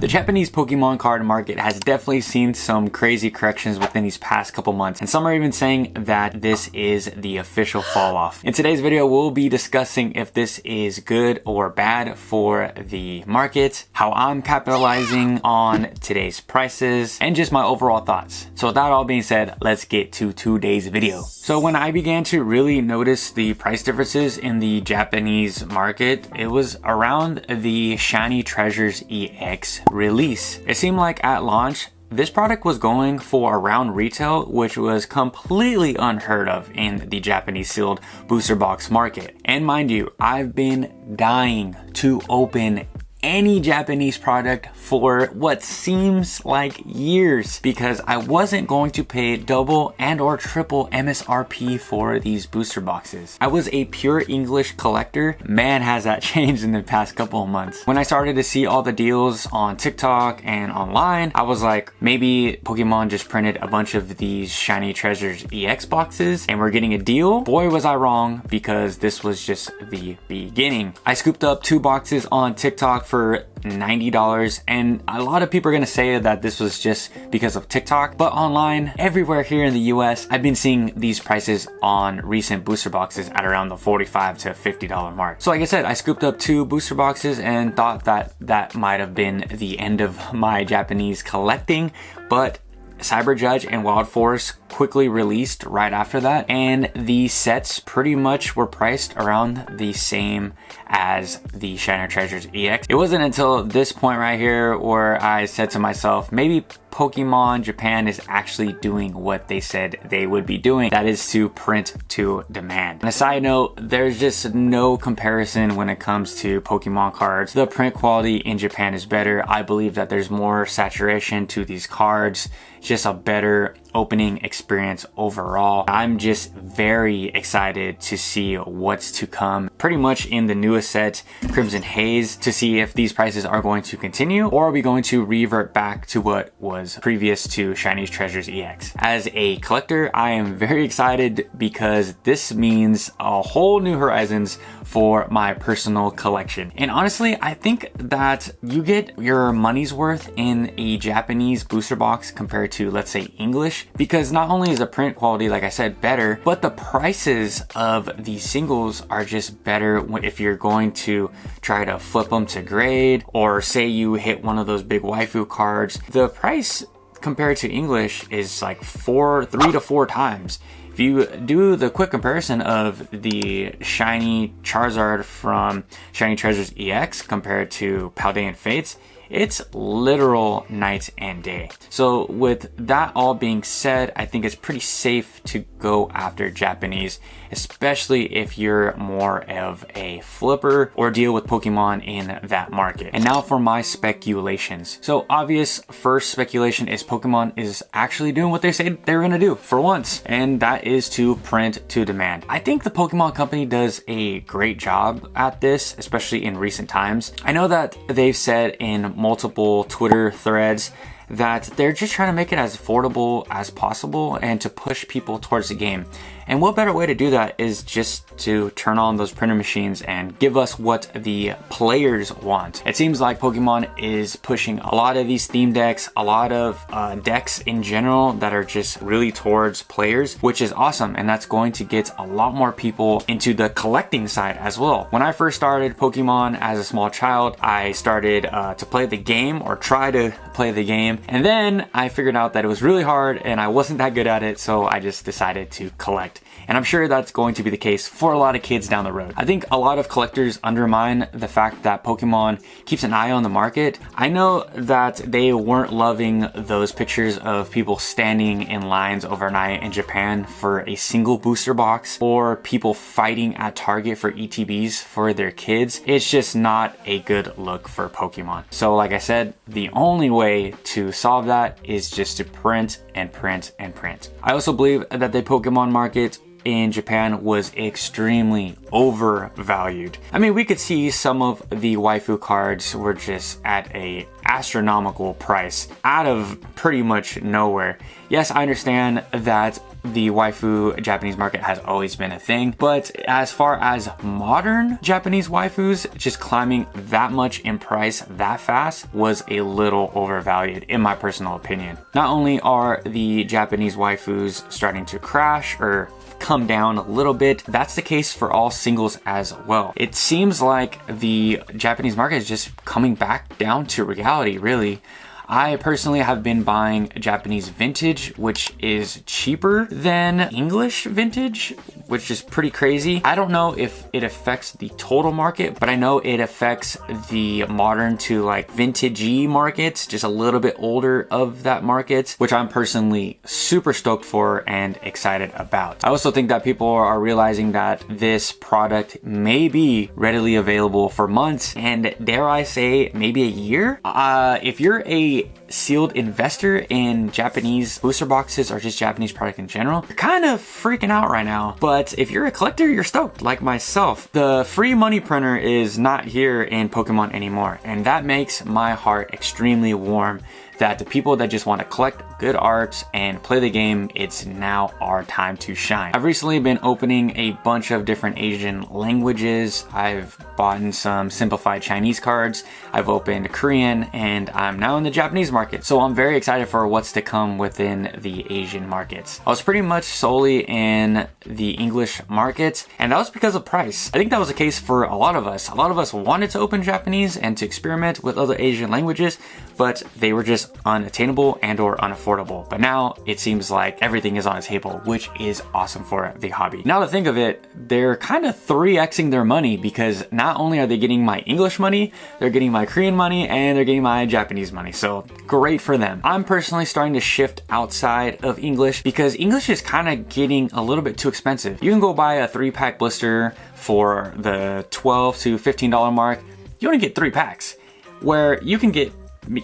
The Japanese Pokemon card market has definitely seen some crazy corrections within these past couple months, and some are even saying that this is the official fall off. In today's video, we'll be discussing if this is good or bad for the market, how I'm capitalizing on today's prices, and just my overall thoughts. So with that all being said, let's get to today's video. So when I began to really notice the price differences in the Japanese market, it was around the Shiny Treasures EX release. It seemed like at launch, this product was going for around retail, which was completely unheard of in the Japanese sealed booster box market. And mind you, I've been dying to open any Japanese product for what seems like years because I wasn't going to pay double and or triple MSRP for these booster boxes. I was a pure English collector. Man, has that changed in the past couple of months. When I started to see all the deals on TikTok and online, I was like, maybe Pokemon just printed a bunch of these Shiny Treasures EX boxes and we're getting a deal. Boy, was I wrong, because this was just the beginning. I scooped up 2 boxes on TikTok for $90, and a lot of people are gonna say that this was just because of TikTok, but online, everywhere here in the US, I've been seeing these prices on recent booster boxes at around the $45 to $50 mark. So like I said, I scooped up 2 booster boxes and thought that that might have been the end of my Japanese collecting, but Cyber Judge and Wild Force quickly released right after that, and the sets pretty much were priced around the same as the Shiny Treasures EX. It wasn't until this point right here where I said to myself, maybe Pokemon Japan is actually doing what they said they would be doing, that is to print to demand. On a side note, there's just no comparison when it comes to Pokemon cards. The print quality in Japan is better. I believe that there's more saturation to these cards, just a better opening experience overall. I'm just very excited to see what's to come pretty much in the newest set, Crimson Haze, to see if these prices are going to continue or are we going to revert back to what was previous to Shiny Treasures EX. As a collector, I am very excited because this means a whole new horizons for my personal collection. And honestly, I think that you get your money's worth in a Japanese booster box compared to, let's say, English, because not only is the print quality, like I said, better, but the prices of the singles are just better if you're going to try to flip them to grade, or say you hit one of those big waifu cards. The price compared to English is like 3 to 4 times. If you do the quick comparison of the Shiny Charizard from Shiny Treasures EX compared to Paldean Fates, it's literal night and day. So with that all being said, I think it's pretty safe to go after Japanese, especially if you're more of a flipper or deal with Pokemon in that market. And now for my speculations. So obvious first speculation is Pokemon is actually doing what they said they were gonna do for once, and that is to print to demand. I think the Pokemon company does a great job at this, especially in recent times. I know that they've said in multiple Twitter threads that they're just trying to make it as affordable as possible and to push people towards the game. And what better way to do that is just to turn on those printer machines and give us what the players want. It seems like Pokemon is pushing a lot of these theme decks, a lot of decks in general that are just really towards players, which is awesome. And that's going to get a lot more people into the collecting side as well. When I first started Pokemon as a small child, I started to play the game or try to play the game. And then I figured out that it was really hard and I wasn't that good at it. So I just decided to collect. And I'm sure that's going to be the case for a lot of kids down the road. I think a lot of collectors undermine the fact that Pokemon keeps an eye on the market. I know that they weren't loving those pictures of people standing in lines overnight in Japan for a single booster box, or people fighting at Target for ETBs for their kids. It's just not a good look for Pokemon. So like I said, the only way to solve that is just to print and print and print. I also believe that the Pokemon market in Japan was extremely overvalued. I mean, we could see some of the waifu cards were just at a astronomical price out of pretty much nowhere. Yes, I understand that the waifu Japanese market has always been a thing, but as far as modern Japanese waifus just climbing that much in price that fast was a little overvalued in my personal opinion. Not only are the Japanese waifus starting to crash or come down a little bit, that's the case for all singles as well. It seems like the Japanese market is just coming back down to reality, really. I personally have been buying Japanese vintage, which is cheaper than English vintage, which is pretty crazy. I don't know if it affects the total market, but I know it affects the modern to like vintage-y markets, just a little bit older of that market, which I'm personally super stoked for and excited about. I also think that people are realizing that this product may be readily available for months and dare I say maybe a year. If you're a sealed investor in Japanese booster boxes or just Japanese product in general, you're kind of freaking out right now. But if you're a collector, you're stoked like myself. The free money printer is not here in Pokemon anymore, and that makes my heart extremely warm that the people that just want to collect good art and play the game, it's now our time to shine. I've recently been opening a bunch of different Asian languages. I've bought some simplified Chinese cards. I've opened Korean, and I'm now in the Japanese market. So I'm very excited for what's to come within the Asian markets. I was pretty much solely in the English market, and that was because of price. I think that was the case for a lot of us. A lot of us wanted to open Japanese and to experiment with other Asian languages, but they were just unattainable and or unaffordable. But now it seems like everything is on the table, which is awesome for the hobby. Now to think of it, they're kind of 3xing their money because not only are they getting my English money, they're getting my Korean money and they're getting my Japanese money. So great for them. I'm personally starting to shift outside of English because English is kind of getting a little bit too expensive. You can go buy a 3-pack blister for the $12 to $15 mark. You only get 3 packs, where you can get,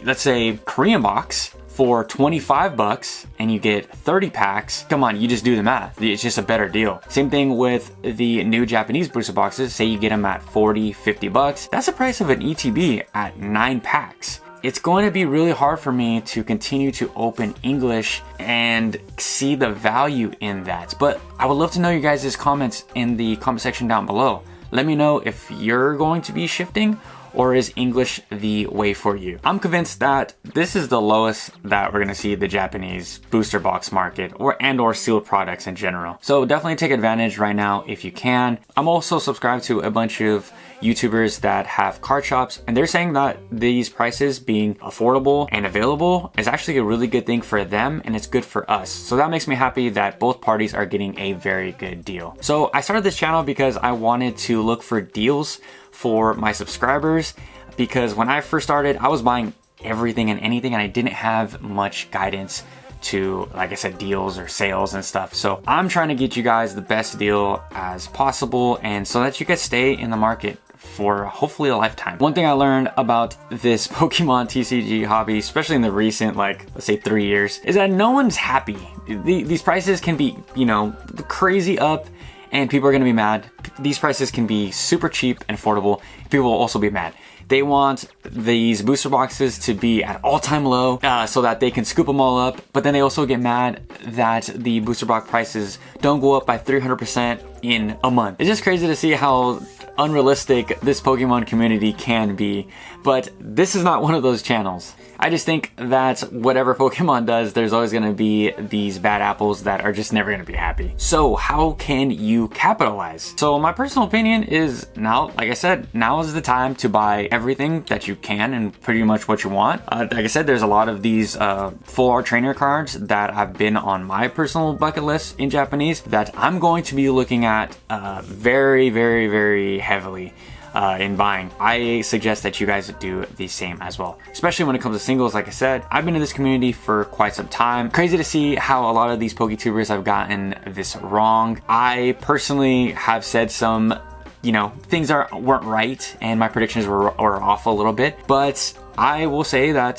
let's say, Korean box for 25 bucks and you get 30 packs. Come on, you just do the math. It's just a better deal. Same thing with the new Japanese booster boxes. Say you get them at 40, 50 bucks. That's the price of an ETB at 9 packs. It's going to be really hard for me to continue to open English and see the value in that. But I would love to know your guys' comments in the comment section down below. Let me know if you're going to be shifting, or is English the way for you? I'm convinced that this is the lowest that we're gonna see the Japanese booster box market or sealed products in general. So definitely take advantage right now if you can. I'm also subscribed to a bunch of YouTubers that have card shops, and they're saying that these prices being affordable and available is actually a really good thing for them, and it's good for us. So that makes me happy that both parties are getting a very good deal. So I started this channel because I wanted to look for deals for my subscribers, because when I first started, I was buying everything and anything and I didn't have much guidance to, like I said, deals or sales and stuff. So I'm trying to get you guys the best deal as possible, and so that you guys stay in the market for hopefully a lifetime. One thing I learned about this Pokemon TCG hobby, especially in the recent, like, let's say 3 years, is that no one's happy. These prices can be, you know, crazy up, and people are gonna be mad. These prices can be super cheap and affordable. People will also be mad. They want these booster boxes to be at all-time low so that they can scoop them all up, but then they also get mad that the booster box prices don't go up by 300% in a month. It's just crazy to see how unrealistic this Pokemon community can be, but this is not one of those channels. I just think that whatever Pokemon does, there's always gonna be these bad apples that are just never gonna be happy. So how can you capitalize? So my personal opinion is now, like I said, now is the time to buy everything that you can and pretty much what you want. Like I said, there's a lot of these full art trainer cards that have been on my personal bucket list in Japanese that I'm going to be looking at very, very, very heavily in buying. I suggest that you guys do the same as well, especially when it comes to singles. Like I said, I've been in this community for quite some time. Crazy to see how a lot of these PokeTubers have gotten this wrong. I personally have said some, you know, things weren't right and my predictions were off a little bit, but I will say that,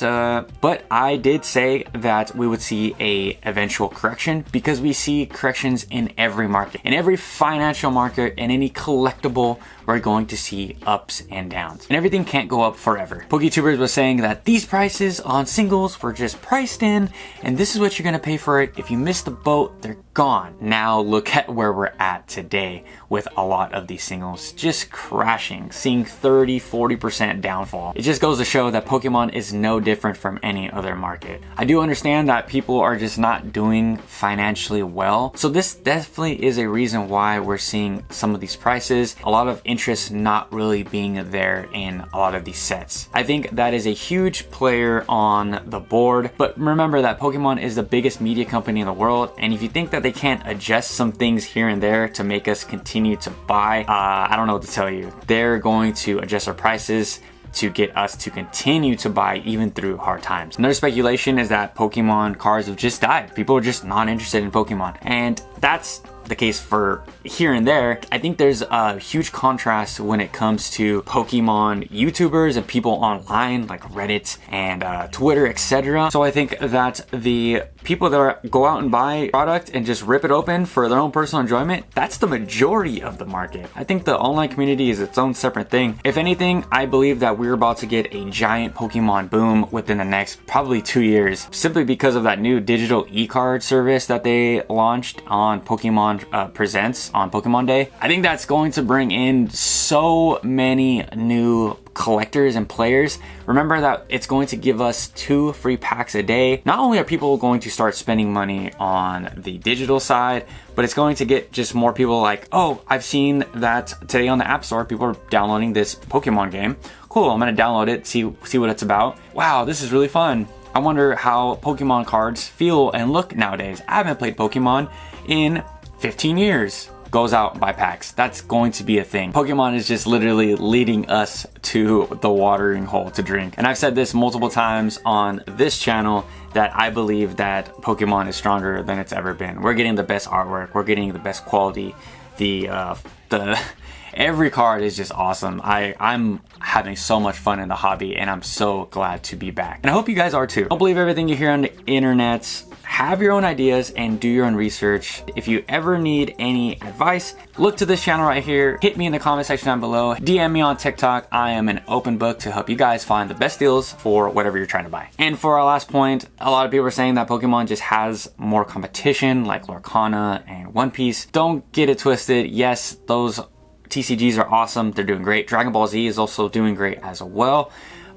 but I did say that we would see a eventual correction because we see corrections in every market. In every financial market and any collectible, we're going to see ups and downs. And everything can't go up forever. PokeTubers was saying that these prices on singles were just priced in, and this is what you're gonna pay for it. If you miss the boat, they're gone. Now look at where we're at today with a lot of these singles just crashing, seeing 30-40% downfall. It just goes to show that Pokemon is no different from any other market. I do understand that people are just not doing financially well, so this definitely is a reason why we're seeing some of these prices, a lot of interest not really being there in a lot of these sets. I think that is a huge player on the board, but remember that Pokemon is the biggest media company in the world, and if you think that they can't adjust some things here and there to make us continue to buy, I don't know what to tell you. They're going to adjust our prices to get us to continue to buy even through hard times. Another speculation is that Pokemon cards have just died. People are just not interested in Pokemon, and that's the case for here and there. I think there's a huge contrast when it comes to Pokemon YouTubers and people online like Reddit and Twitter, etc. So I think that the people that go out and buy product and just rip it open for their own personal enjoyment, that's the majority of the market. I think the online community is its own separate thing. If anything, I believe that we're about to get a giant Pokemon boom within the next probably 2 years, simply because of that new digital e-card service that they launched on Pokemon Presents on Pokemon Day. I think that's going to bring in so many new collectors and players. Remember that it's going to give us 2 free packs a day. Not only are people going to start spending money on the digital side, but it's going to get just more people like, oh, I've seen that today on the App Store, people are downloading this Pokemon game. Cool, I'm gonna download it, see what it's about. Wow, this is really fun. I wonder how Pokemon cards feel and look nowadays. I haven't played Pokemon in 15 years. Goes out, buy packs. That's going to be a thing. Pokemon is just literally leading us to the watering hole to drink. And I've said this multiple times on this channel that I believe that Pokemon is stronger than it's ever been. We're getting the best artwork. We're getting the best quality. Every card is just awesome. I'm having so much fun in the hobby, and I'm so glad to be back. And I hope you guys are too. Don't believe everything you hear on the internet. Have your own ideas and do your own research. If you ever need any advice, look to this channel right here. Hit me in the comment section down below. DM me on TikTok. I am an open book to help you guys find the best deals for whatever you're trying to buy. And for our last point, a lot of people are saying that Pokemon just has more competition like Lorcana and One Piece. Don't get it twisted. Yes, those TCGs are awesome. They're doing great. Dragon Ball Z is also doing great as well.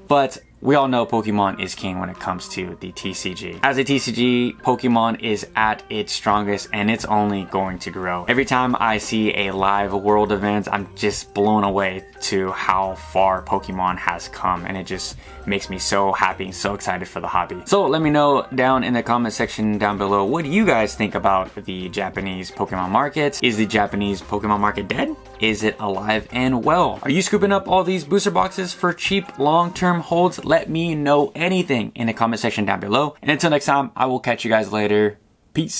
But we all know Pokemon is king when it comes to the TCG. As a TCG, Pokemon is at its strongest, and it's only going to grow. Every time I see a live world event, I'm just blown away to how far Pokemon has come, and it just makes me so happy and so excited for the hobby. So let me know down in the comment section down below, what do you guys think about the Japanese Pokemon market? Is the Japanese Pokemon market dead? Is it alive and well? Are you scooping up all these booster boxes for cheap long-term holds? Let me know anything in the comment section down below. And until next time, I will catch you guys later. Peace.